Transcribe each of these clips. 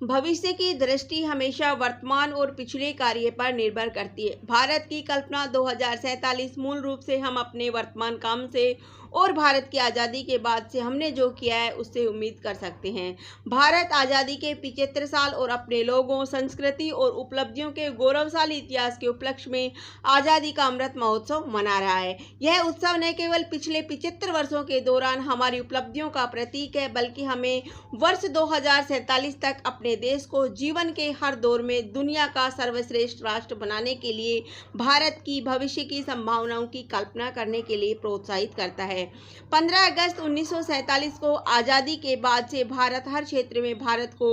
भविष्य की दृष्टि हमेशा वर्तमान और पिछले कार्य पर निर्भर करती है। भारत की कल्पना 2047 मूल रूप से हम अपने वर्तमान काम से और भारत की आज़ादी के बाद से हमने जो किया है उससे उम्मीद कर सकते हैं। भारत आज़ादी के 75 साल और अपने लोगों, संस्कृति और उपलब्धियों के गौरवशाली इतिहास के उपलक्ष्य में आज़ादी का अमृत महोत्सव मना रहा है। यह उत्सव न केवल पिछले 75 वर्षों के दौरान हमारी उपलब्धियों का प्रतीक है, बल्कि हमें वर्ष 2047 तक अपने देश को जीवन के हर दौर में दुनिया का सर्वश्रेष्ठ राष्ट्र बनाने के लिए भारत की भविष्य की संभावनाओं की कल्पना करने के लिए प्रोत्साहित करता है। 15 अगस्त 1947 को आज़ादी के बाद से भारत हर क्षेत्र में भारत को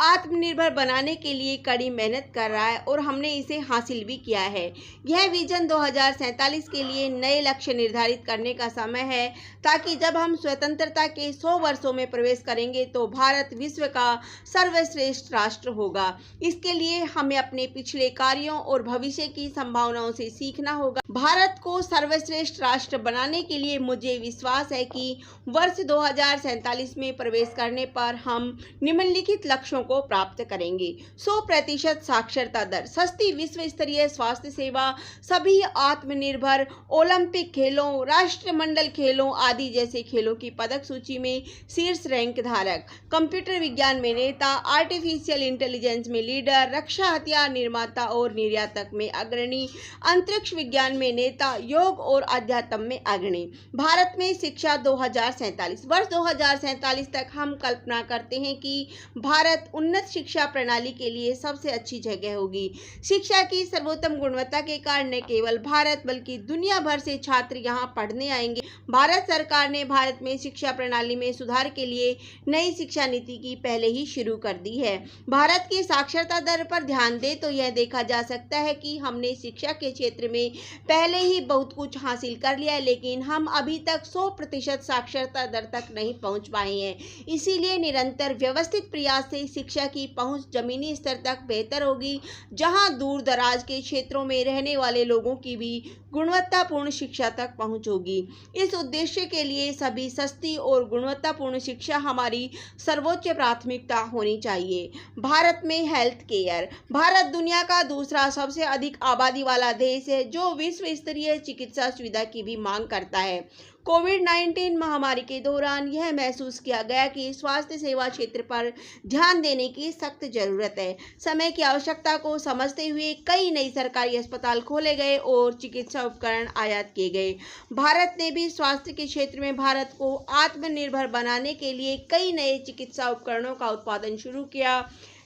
आत्मनिर्भर बनाने के लिए कड़ी मेहनत कर रहा है और हमने इसे हासिल भी किया है। यह विजन 2047 के लिए नए लक्ष्य निर्धारित करने का समय है, ताकि जब हम स्वतंत्रता के 100 वर्षों में प्रवेश करेंगे तो भारत विश्व का सर्वश्रेष्ठ राष्ट्र होगा। इसके लिए हमें अपने पिछले कार्यों और भविष्य की संभावनाओं से सीखना होगा। भारत को सर्वश्रेष्ठ राष्ट्र बनाने के लिए मुझे विश्वास है कि वर्ष 2047 में प्रवेश करने पर हम निम्नलिखित लक्ष्यों को प्राप्त करेंगे। 100% साक्षरता दर, सस्ती विश्व स्तरीय स्वास्थ्य सेवा, सभी आत्मनिर्भर, ओलंपिक खेलों, राष्ट्रमंडल खेलों आदि जैसे खेलों की पदक सूची में शीर्ष रैंक धारक, कंप्यूटर विज्ञान में नेता, आर्टिफिशियल इंटेलिजेंस में लीडर, रक्षा हथियार निर्माता और निर्यातक में अग्रणी, अंतरिक्ष विज्ञान में नेता, योग और अध्यात्म में अग्रणी। भारत में शिक्षा 2047 वर्ष 2047 तक हम कल्पना करते हैं कि भारत उन्नत शिक्षा प्रणाली के लिए सबसे अच्छी जगह होगी। शिक्षा की सर्वोत्तम गुणवत्ता के कारण न केवल भारत बल्कि दुनिया भर से छात्र यहां पढ़ने आएंगे। भारत सरकार ने भारत में शिक्षा प्रणाली में सुधार के लिए नई शिक्षा नीति की पहले ही शुरू कर दी है। भारत की साक्षरता दर पर ध्यान दें तो यह देखा जा सकता है कि हमने शिक्षा के क्षेत्र में पहले ही बहुत कुछ हासिल कर लिया है, लेकिन हम अभी तक 100% साक्षरता दर तक नहीं पहुंच पाए हैं। इसीलिए निरंतर व्यवस्थित प्रयास से शिक्षा की पहुंच जमीनी स्तर तक बेहतर होगी, जहां दूर दराज के क्षेत्रों में रहने वाले लोगों की भी गुणवत्तापूर्ण शिक्षा तक पहुंच होगी। इस उद्देश्य के लिए सभी सस्ती और गुणवत्तापूर्ण शिक्षा हमारी सर्वोच्च प्राथमिकता होनी चाहिए। भारत में हेल्थ केयर, भारत दुनिया का दूसरा सबसे अधिक आबादी वाला देश है, जो विश्व स्तरीय चिकित्सा सुविधा की भी मांग करता है। कोविड-19 महामारी के दौरान यह महसूस किया गया कि स्वास्थ्य सेवा क्षेत्र पर ध्यान देने की सख्त जरूरत है। समय की आवश्यकता को समझते हुए कई नई सरकारी अस्पताल खोले गए और चिकित्सा उपकरण आयात किए गए। भारत ने भी स्वास्थ्य के क्षेत्र में भारत को आत्मनिर्भर बनाने के लिए कई नए चिकित्सा उपकरणों का उत्पादन शुरू किया।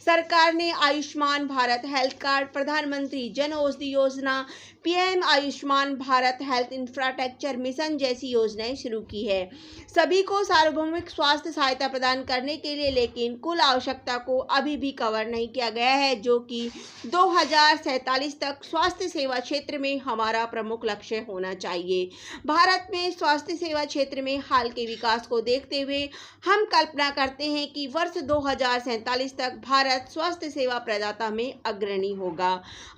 सरकार ने आयुष्मान भारत हेल्थ कार्ड, प्रधानमंत्री Jan Aushadhi Yojana, PM Ayushman Bharat health infrastructure mission जैसी योजनाएं शुरू की है, सभी को सार्वभौमिक स्वास्थ्य सहायता प्रदान करने के लिए, लेकिन कुल आवश्यकता को अभी भी कवर नहीं किया गया है, जो कि 2047 तक स्वास्थ्य सेवा क्षेत्र में हमारा प्रमुख लक्ष्य होना चाहिए। भारत में स्वास्थ्य सेवा क्षेत्र में हाल के विकास को देखते हुए हम कल्पना करते हैं कि वर्ष 2047 तक भारत स्वास्थ्य सेवा प्रदाता में अग्रणी होगा।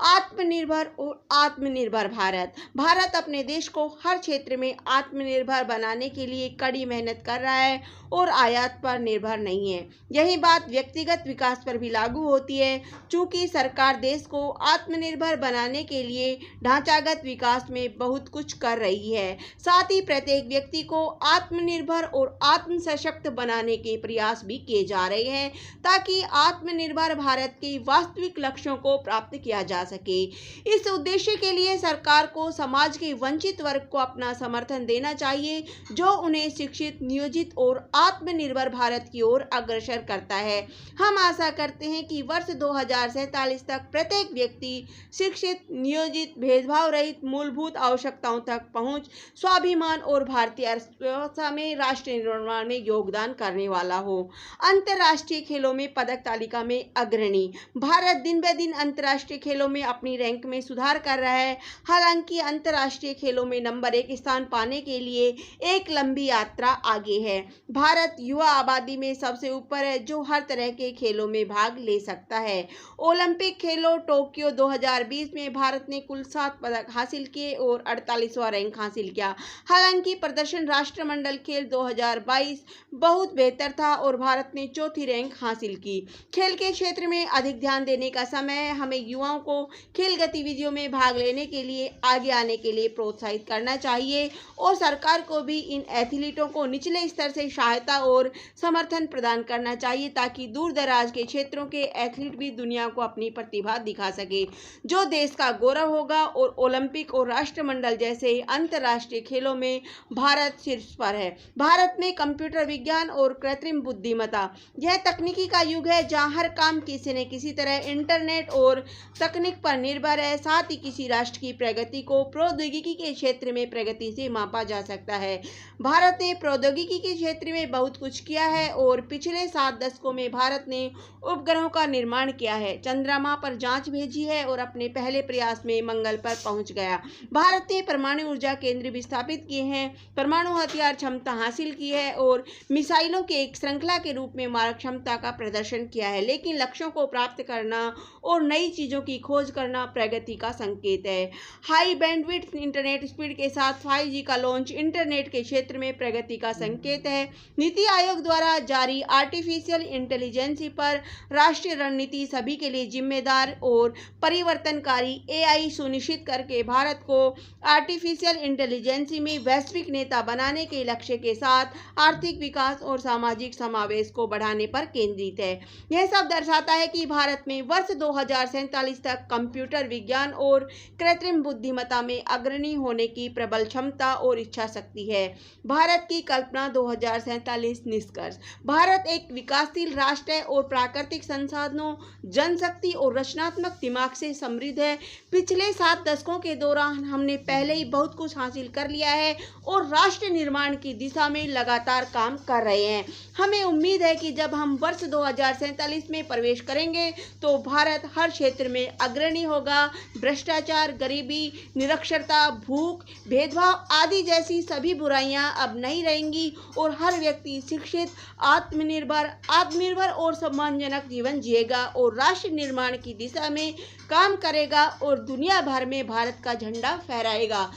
आत्मनिर्भर और आत्मनिर्भर भारत, भारत अपने देश को हर क्षेत्र में आत्मनिर्भर बनाने के लिए कड़ी मेहनत कर रहा है और आयात पर निर्भर नहीं है। यही बात व्यक्तिगत विकास पर भी लागू होती है। चूंकि सरकार देश को आत्मनिर्भर बनाने के लिए ढांचागत विकास में बहुत कुछ कर रही है, साथ ही प्रत्येक व्यक्ति को आत्मनिर्भर और आत्मसशक्त बनाने के प्रयास भी किए जा रहे हैं, ताकि आत्मनिर्भर भारत के वास्तविक लक्ष्यों को प्राप्त किया जा सके। इस उद्देश्य के लिए सरकार को समाज के वंचित वर्ग को अपना समर्थन देना चाहिए, जो उन्हें शिक्षित, नियोजित और आत्मनिर्भर भारत की ओर अग्रसर करता है। हम आशा करते हैं कि वर्ष 2047 तक प्रत्येक व्यक्ति शिक्षित, नियोजित, भेदभाव रहित, मूलभूत आवश्यकताओं तक पहुंच, स्वाभिमान और भारतीय अर्थव्यवस्था में राष्ट्र निर्माण में योगदान करने वाला हो। अंतर्राष्ट्रीय खेलों में पदक तालिका में अग्रणी, भारत दिन ब दिन अंतर्राष्ट्रीय खेलों में अपनी रैंक में सुधार कर रहा है। हालांकि अंतर्राष्ट्रीय खेलों में नंबर 1 स्थान पाने के लिए एक लंबी यात्रा आगे है। भारत युवा आबादी में सबसे ऊपर है, जो हर तरह के खेलों में भाग ले सकता है। ओलंपिक खेलों टोक्यो 2020 में भारत ने कुल 7 पदक हासिल किए और 48वां रैंक हासिल किया। हालांकि प्रदर्शन राष्ट्रमंडल खेल 2022 बहुत बेहतर था और भारत ने चौथी रैंक हासिल की। खेल के के क्षेत्र में अधिक ध्यान देने का समय है। हमें युवाओं को खेल गतिविधियों में भाग लेने के लिए आगे आने के लिए प्रोत्साहित करना चाहिए और सरकार को भी इन एथलीटों को निचले स्तर से सहायता और समर्थन प्रदान करना चाहिए ताकि दूर दराज के क्षेत्रों के एथलीट भी दुनिया को अपनी प्रतिभा दिखा सके, जो देश का गौरव होगा। और ओलंपिक और राष्ट्रमंडल जैसे अंतर्राष्ट्रीय खेलों में भारत शीर्ष पर है। भारत में कंप्यूटर विज्ञान और कृत्रिम बुद्धिमत्ता यह तकनीकी का युग है जहां हर काम किसी न किसी तरह इंटरनेट और तकनीक पर निर्भर है। साथ ही किसी राष्ट्र की प्रगति को प्रौद्योगिकी के क्षेत्र में प्रगति से मापा जा सकता है। भारत ने प्रौद्योगिकी के क्षेत्र में बहुत कुछ किया है और पिछले 7 दशकों में भारत ने उपग्रहों का निर्माण किया है, चंद्रमा पर जांच भेजी है और अपने पहले प्रयास में मंगल पर पहुंच गया। भारत ने परमाणु ऊर्जा केंद्र भी स्थापित किए हैं, परमाणु हथियार क्षमता हासिल की है और मिसाइलों के एक श्रृंखला के रूप में मारक क्षमता का प्रदर्शन किया है। लेकिन लक्ष्यों को प्राप्त करना और नई चीजों की खोज करना प्रगति का संकेत है। हाई बैंडविड्थ इंटरनेट स्पीड के साथ 5G का लॉन्च इंटरनेट के क्षेत्र में प्रगति का संकेत है। नीति आयोग द्वारा जारी आर्टिफिशियल इंटेलिजेंस पर राष्ट्रीय रणनीति सभी के लिए जिम्मेदार और परिवर्तनकारी AI सुनिश्चित करके भारत को आर्टिफिशियल इंटेलिजेंस में वैश्विक नेता बनाने के लक्ष्य के साथ आर्थिक विकास और सामाजिक समावेश को बढ़ाने पर केंद्रित है। यह सब दर्शाता है कि भारत में वर्ष 2047 तक कंप्यूटर विज्ञान और कृत्रिम बुद्धिमत्ता में अग्रणी होने की प्रबल क्षमता और इच्छा शक्ति है। भारत की कल्पना 2047 निष्कर्ष। भारत एक विकासशील राष्ट्र है और प्राकृतिक संसाधनों, जनशक्ति और रचनात्मक दिमाग से समृद्ध है। पिछले 7 दशकों के दौरान हमने पहले ही बहुत कुछ हासिल कर लिया है और राष्ट्र निर्माण की दिशा में लगातार काम कर रहे हैं। हमें उम्मीद है कि जब हम वर्ष 2047 में प्रवेश करेंगे तो भारत हर क्षेत्र में अग्रणी होगा। भ्रष्टाचार, गरीबी, निरक्षरता, भूख, भेदभाव आदि जैसी सभी बुराइयां अब नहीं रहेंगी और हर व्यक्ति शिक्षित, आत्मनिर्भर और सम्मानजनक जीवन जिएगा और राष्ट्र निर्माण की दिशा में काम करेगा और दुनिया भर में भारत का झंडा फहराएगा।